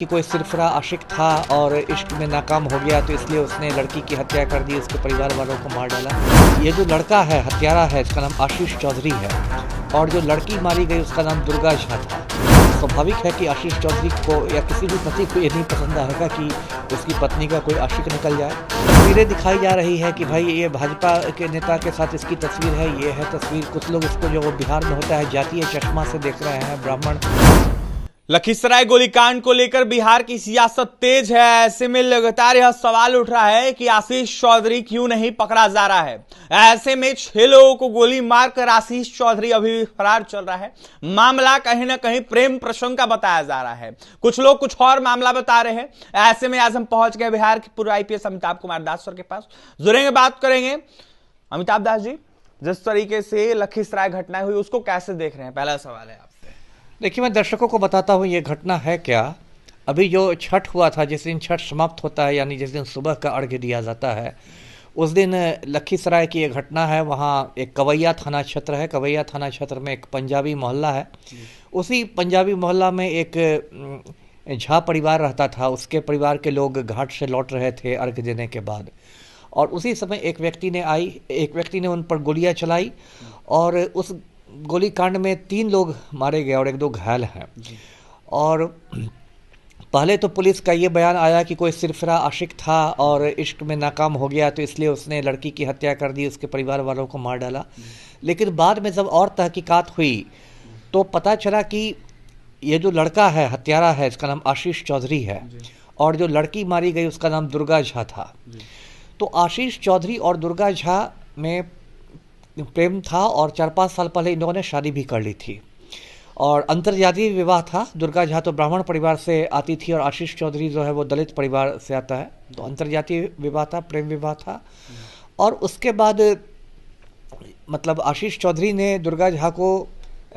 कि कोई सिरफरा आशिक था और इश्क में नाकाम हो गया तो इसलिए उसने लड़की की हत्या कर दी, उसके परिवार वालों को मार डाला। ये जो लड़का है हत्यारा है, इसका नाम आशीष चौधरी है और जो लड़की मारी गई उसका नाम दुर्गा झा था। स्वाभाविक है कि आशीष चौधरी को या किसी भी पति को ये नहीं पसंद आएगा कि उसकी पत्नी का कोई आशिक निकल जाए। तस्वीरें दिखाई जा रही है कि भाई ये भाजपा के नेता के साथ इसकी तस्वीर है, ये है तस्वीर। कुछ लोग इसको जो बिहार में होता है जातीय चश्मा से देख रहे हैं, ब्राह्मण। लखीसराय गोलीकांड को लेकर बिहार की सियासत तेज है। ऐसे में लगातार यह सवाल उठ रहा है कि आशीष चौधरी क्यों नहीं पकड़ा जा रहा है। ऐसे में 6 लोगों को गोली मारकर आशीष चौधरी अभी भी फरार चल रहा है। मामला कहीं ना कहीं प्रेम प्रसंग का बताया जा रहा है, कुछ लोग कुछ और मामला बता रहे हैं। ऐसे में आज हम पहुंच गए बिहार के पूर्व आईपीएस अमिताभ कुमार दास सर के पास। जुड़ेंगे, बात करेंगे। अमिताभ दास जी, जिस तरीके से लखीसराय घटना हुई उसको कैसे देख रहे हैं? पहला सवाल है आपसे। देखिए, मैं दर्शकों को बताता हूँ ये घटना है क्या। अभी जो छठ हुआ था, जिस दिन छठ समाप्त होता है, यानी जिस दिन सुबह का अर्घ्य दिया जाता है, उस दिन लखीसराय की ये घटना है। वहाँ एक कवैया थाना क्षेत्र है। कवैया थाना क्षेत्र में एक पंजाबी मोहल्ला है। उसी पंजाबी मोहल्ला में एक झा परिवार रहता था। उसके परिवार के लोग घाट से लौट रहे थे अर्घ्य देने के बाद, और उसी समय एक व्यक्ति ने उन पर गोलियां चलाई और उस गोली कांड में 3 लोग मारे गए और 1-2 घायल हैं। और पहले तो पुलिस का ये बयान आया कि कोई सिरफरा आशिक था और इश्क में नाकाम हो गया तो इसलिए उसने लड़की की हत्या कर दी, उसके परिवार वालों को मार डाला। लेकिन बाद में जब और तहकीकात हुई तो पता चला कि ये जो लड़का है हत्यारा है, इसका नाम आशीष चौधरी है और जो लड़की मारी गई उसका नाम दुर्गा झा था। तो आशीष चौधरी और दुर्गा झा में प्रेम था और 4-5 साल पहले इन लोगों ने शादी भी कर ली थी और अंतर्जातीय विवाह था। दुर्गा झा तो ब्राह्मण परिवार से आती थी और आशीष चौधरी जो है वो दलित परिवार से आता है। तो अंतर्जातीय विवाह था, प्रेम विवाह था। और उसके बाद मतलब आशीष चौधरी ने दुर्गा झा को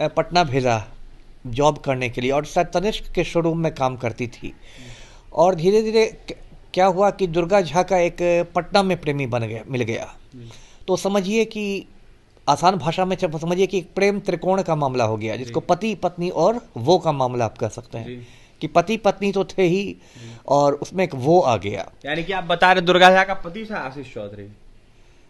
पटना भेजा जॉब करने के लिए और शायद तनिष्क के शोरूम में काम करती थी। और धीरे धीरे क्या हुआ कि दुर्गा झा का एक पटना में प्रेमी मिल गया। तो समझिए कि आसान भाषा में समझिए कि एक प्रेम त्रिकोण का मामला हो गया, जिसको पति पत्नी और वो का मामला आप कह सकते हैं कि पति पत्नी तो थे ही और उसमें एक वो आ गया। यानी कि आप बता रहे दुर्गा झा का पति था आशीष चौधरी?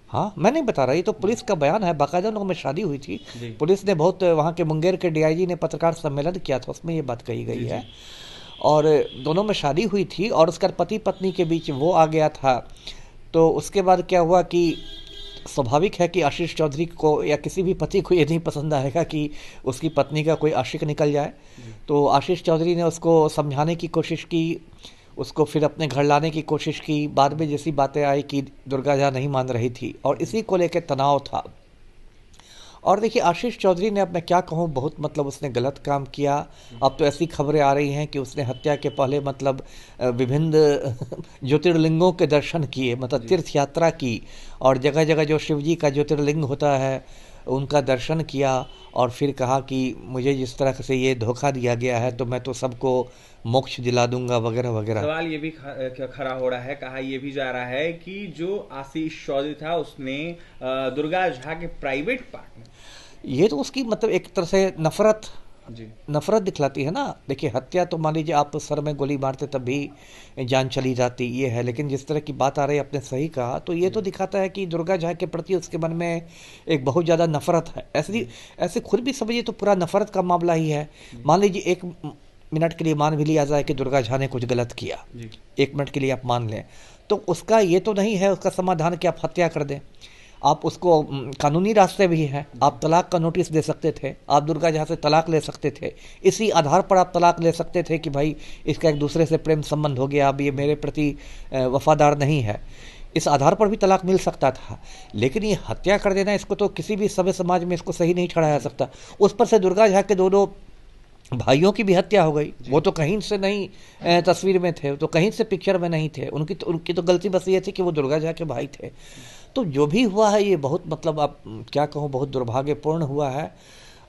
हाँ, मैं नहीं बता रहा, ये तो पुलिस का बयान है। बाकायदा लोगों में शादी हुई थी। पुलिस ने बहुत, वहाँ के मुंगेर के डीआईजी ने पत्रकार सम्मेलन किया था, उसमें ये बात कही गई है। और दोनों में शादी हुई थी और उसका पति पत्नी के बीच वो आ गया था। तो उसके बाद क्या हुआ कि स्वाभाविक है कि आशीष चौधरी को या किसी भी पति को ये नहीं पसंद आएगा कि उसकी पत्नी का कोई आशिक निकल जाए। तो आशीष चौधरी ने उसको समझाने की कोशिश की, उसको फिर अपने घर लाने की कोशिश की। बाद में जैसी बातें आई कि दुर्गा झा नहीं मान रही थी और इसी को लेकर तनाव था। और देखिए, आशीष चौधरी ने, अब मैं क्या कहूँ, बहुत मतलब उसने गलत काम किया। अब तो ऐसी खबरें आ रही हैं कि उसने हत्या के पहले मतलब विभिन्न ज्योतिर्लिंगों के दर्शन किए, मतलब तीर्थ यात्रा की और जगह जगह जो शिव जी का ज्योतिर्लिंग होता है उनका दर्शन किया और फिर कहा कि मुझे जिस तरह से ये धोखा दिया गया है तो मैं तो सबको मोक्ष दिला दूंगा वगैरह वगैरह। सवाल ये भी खड़ा हो रहा है, कहा ये भी जा रहा है कि जो आशीष चौधरी था उसने दुर्गा झा के प्राइवेट पार्ट में, ये तो उसकी मतलब एक तरह से नफरत दिखलाती है ना। देखिए, हत्या तो मान लीजिए आप सर में गोली मारते तब भी जान चली जाती, ये है। लेकिन जिस तरह की बात आ रही है, आपने सही कहा, तो ये तो दिखाता है कि दुर्गा झा के प्रति उसके मन में एक बहुत ज़्यादा नफरत है। ऐसे खुद भी समझिए तो पूरा नफरत का मामला ही है। मान लीजिए 1 मिनट के लिए मान भी लिया जाए कि दुर्गा झा ने कुछ गलत किया, 1 मिनट के लिए आप मान लें, तो उसका ये तो नहीं है उसका समाधान कि आप हत्या कर दें। आप उसको कानूनी रास्ते भी हैं, आप तलाक का नोटिस दे सकते थे, आप दुर्गा झा से तलाक ले सकते थे। इसी आधार पर आप तलाक ले सकते थे कि भाई इसका एक दूसरे से प्रेम संबंध हो गया, अब ये मेरे प्रति वफादार नहीं है। इस आधार पर भी तलाक मिल सकता था। लेकिन ये हत्या कर देना, इसको तो किसी भी सभ्य समाज में इसको सही नहीं ठहराया जा सकता। उस पर से दुर्गा झा के 2 भाइयों की भी हत्या हो गई। वो तो कहीं से नहीं तस्वीर में थे, तो कहीं से पिक्चर में नहीं थे। उनकी तो गलती बस ये थी कि वो दुर्गा झा के भाई थे। तो जो भी हुआ है ये बहुत मतलब आप क्या कहूँ, बहुत दुर्भाग्यपूर्ण हुआ है।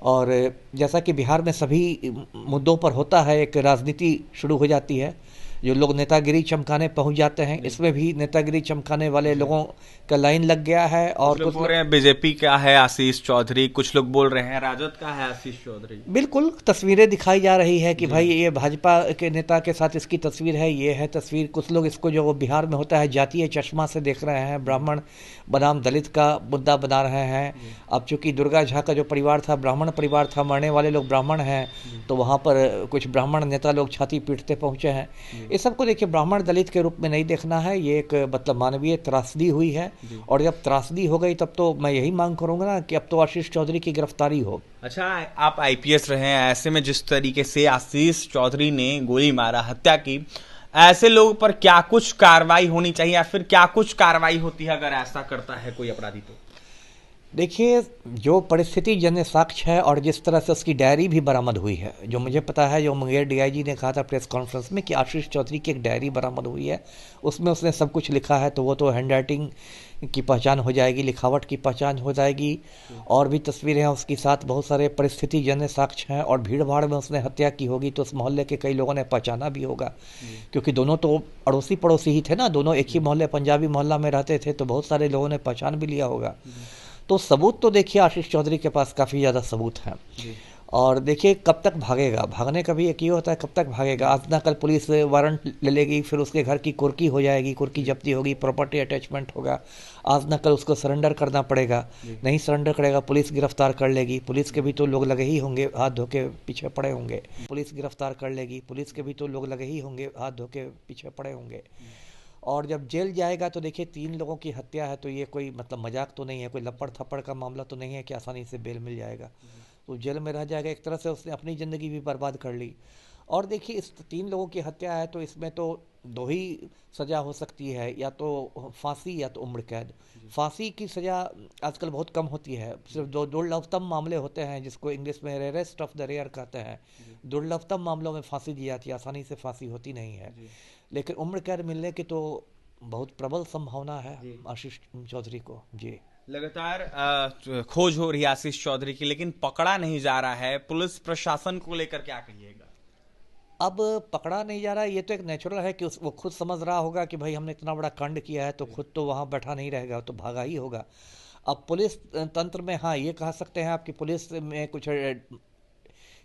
और जैसा कि बिहार में सभी मुद्दों पर होता है, एक राजनीति शुरू हो जाती है जो लोग नेतागिरी चमकाने पहुंच जाते हैं, इसमें भी नेतागिरी चमकाने वाले लोगों का लाइन लग गया है। और कुछ लोग बोल रहे हैं बीजेपी का है आशीष चौधरी, कुछ लोग बोल रहे हैं राजद का है आशीष चौधरी। बिल्कुल तस्वीरें दिखाई जा रही है कि भाई ये भाजपा के नेता के साथ इसकी तस्वीर है, ये है तस्वीर। कुछ लोग इसको जो बिहार में होता है जातीय चश्मा से देख रहे हैं, ब्राह्मण बनाम दलित का मुद्दा बना रहे हैं। अब चूंकि दुर्गा झा का जो परिवार था ब्राह्मण परिवार था, मरने वाले लोग ब्राह्मण हैं, तो वहाँ पर कुछ ब्राह्मण नेता लोग छाती पीटते पहुँचे हैं। इस सबको देखिए ब्राह्मण दलित के रूप में नहीं देखना है, ये एक मतलब मानवीय त्रासदी हुई है। और जब त्रासदी हो गई तब तो मैं यही मांग करूंगा ना कि अब तो आशीष चौधरी की गिरफ्तारी हो। अच्छा, आप आईपीएस रहे हैं, ऐसे में जिस तरीके से आशीष चौधरी ने गोली मारा, हत्या की, ऐसे लोगों पर क्या कुछ कार्रवाई होनी चाहिए या फिर क्या कुछ कार्रवाई होती है अगर ऐसा करता है कोई अपराधी? तो देखिए जो परिस्थिति जन्य साक्ष्य है और जिस तरह से उसकी डायरी भी बरामद हुई है, जो मुझे पता है, जो मुंगेर डीआईजी ने कहा था प्रेस कॉन्फ्रेंस में कि आशीष चौधरी की एक डायरी बरामद हुई है, उसमें उसने सब कुछ लिखा है, तो वो तो हैंड राइटिंग की पहचान हो जाएगी, लिखावट की पहचान हो जाएगी। और भी तस्वीरें हैं उसके साथ, बहुत सारे परिस्थिति जन्य साक्ष्य हैं। और भीड़ भाड़ में उसने हत्या की होगी तो उस मोहल्ले के कई लोगों ने पहचाना भी होगा, क्योंकि दोनों तो अड़ोसी पड़ोसी ही थे ना, दोनों एक ही मोहल्ले पंजाबी मोहल्ला में रहते थे, तो बहुत सारे लोगों ने पहचान भी लिया होगा। तो सबूत तो देखिए आशीष चौधरी के पास काफ़ी ज़्यादा सबूत हैं। और देखिए कब तक भागेगा, भागने का भी एक ये होता है, कब तक भागेगा। आज ना कल पुलिस वारंट ले लेगी, फिर उसके घर की कुर्की हो जाएगी, कुर्की जब्ती होगी, प्रॉपर्टी अटैचमेंट होगा। आज ना कल उसको सरेंडर करना पड़ेगा, नहीं सरेंडर करेगा पुलिस गिरफ्तार कर लेगी। पुलिस के भी तो लोग लगे ही होंगे, हाथ धो के पीछे पड़े होंगे। पुलिस गिरफ्तार कर लेगी, पुलिस के भी तो लोग लगे ही होंगे, हाथ धो के पीछे पड़े होंगे। और जब जेल जाएगा तो देखिए 3 लोगों की हत्या है, तो ये कोई मतलब मजाक तो नहीं है, कोई लपड़ थप्पड़ का मामला तो नहीं है कि आसानी से बेल मिल जाएगा। तो जेल में रह जाएगा, एक तरह से उसने अपनी ज़िंदगी भी बर्बाद कर ली। और देखिए इस 3 लोगों की हत्या है, तो इसमें तो 2 ही सज़ा हो सकती है, या तो फांसी या तो उम्र कैद। फांसी की सज़ा आजकल बहुत कम होती है, सिर्फ दुर्लभतम मामले होते हैं, जिसको इंग्लिश में रेयरेस्ट ऑफ द रेयर कहते हैं। दुर्लभतम मामलों में फांसी दी जाती है, आसानी से फांसी होती नहीं है। लेकिन उम्र कैद मिलने की तो बहुत प्रबल संभावना है आशीष चौधरी को। जी, लगातार खोज हो रही है आशीष चौधरी की, लेकिन पकड़ा नहीं जा रहा है। पुलिस प्रशासन को लेकर क्या कहिएगा? अब पकड़ा नहीं जा रहा है, ये तो एक नेचुरल है कि वो खुद समझ रहा होगा कि भाई हमने इतना बड़ा कांड किया है, तो खुद तो वहाँ बैठा नहीं रहेगा, तो भागा ही होगा। अब पुलिस तंत्र में, हाँ ये कह सकते हैं आपकी पुलिस में कुछ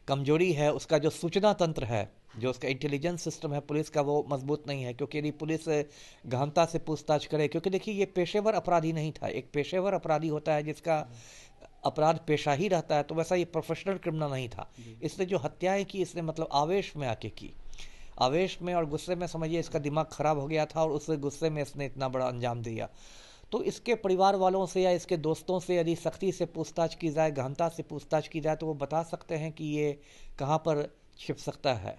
कमजोरी है, उसका जो सूचना तंत्र है, जो उसका इंटेलिजेंस सिस्टम है पुलिस का, वो मजबूत नहीं है। क्योंकि यदि पुलिस गहनता से पूछताछ करे, क्योंकि देखिए ये पेशेवर अपराधी नहीं था, एक पेशेवर अपराधी होता है जिसका अपराध पेशा ही रहता है, तो वैसा ये प्रोफेशनल क्रिमिनल नहीं था। इसने जो हत्याएं की, इसने मतलब आवेश में आके की, आवेश में और गुस्से में, समझिए इसका दिमाग खराब हो गया था और उस गुस्से में इसने इतना बड़ा अंजाम दिया। तो इसके परिवार वालों से या इसके दोस्तों से यदि सख्ती से पूछताछ की जाए, गहनता से पूछताछ की जाए, तो वो बता सकते हैं कि ये कहाँ पर छिप सकता है।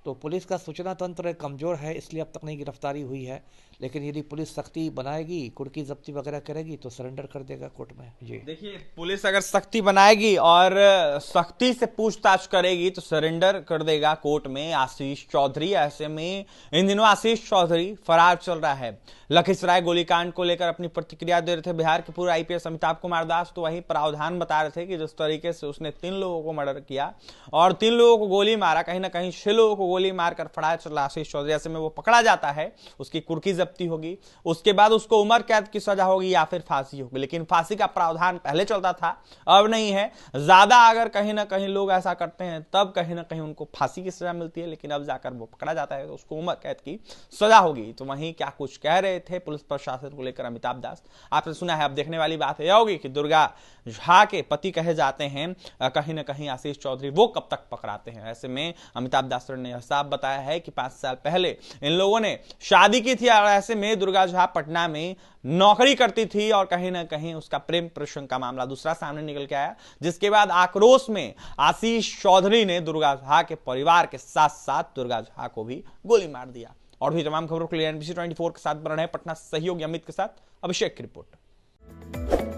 तो पुलिस का सूचना तंत्र कमज़ोर है, इसलिए अब तक नहीं गिरफ्तारी हुई है। लेकिन यदि पुलिस सख्ती बनाएगी, कुर्की जब्ती वगैरह करेगी, तो सरेंडर कर देगा कोर्ट में। जी, देखिए पुलिस अगर सख्ती बनाएगी और सख्ती से पूछताछ करेगी तो सरेंडर कर देगा कोर्ट में आशीष चौधरी। ऐसे में इन दिनों आशीष चौधरी फरार चल रहा है। लखीसराय गोलीकांड को लेकर अपनी प्रतिक्रिया दे रहे थे बिहार के पूर्व आईपीएस अमिताभ कुमार दास, तो वही प्रावधान बता रहे थे कि जिस तरीके से उसने 3 लोगों को मर्डर किया और 3 लोगों को गोली मारा, कहीं ना कहीं 6 लोगों को गोली मारकर फरार चल रहा आशीष चौधरी। ऐसे में वो पकड़ा जाता है, उसकी कुर्की जब्ती होगी, उसके बाद उसको उम्र कैद की सजा होगी या फिर फांसी होगी। लेकिन फांसी का प्रावधान पहले चलता था, अब नहीं है। ज्यादा अगर कहीं ना कहीं लोग ऐसा करते हैं तब कहीं ना कहीं उनको फांसी की सजा मिलती है, लेकिन अब जाकर वो पकड़ा जाता है तो उसको उम्र कैद की सजा होगी। तो वहीं क्या कुछ कह रहे थे पुलिस प्रशासन को लेकर अमिताभ दास, आपने सुना है। अब देखने वाली बात यह होगी कि दुर्गा झा के पति कहे जाते हैं कहीं ना कहीं आशीष चौधरी, वो कब तक पकड़ाते हैं। ऐसे में अमिताभ दास ने यह साफ बताया है कि 5 साल पहले इन लोगों ने शादी की थी और ऐसे में दुर्गा झा पटना में नौकरी करती थी और कहीं ना कहीं उसका प्रेम प्रसंग का मामला दूसरा सामने निकल के आया, जिसके बाद आक्रोश में आशीष चौधरी ने दुर्गा झा के परिवार के साथ साथ दुर्गा झा को भी गोली मार दिया। और भी तमाम खबरों के लिए NBC 24 के साथ बन रहे हैं पटना सहयोगी अमित के साथ अभिषेक की रिपोर्ट।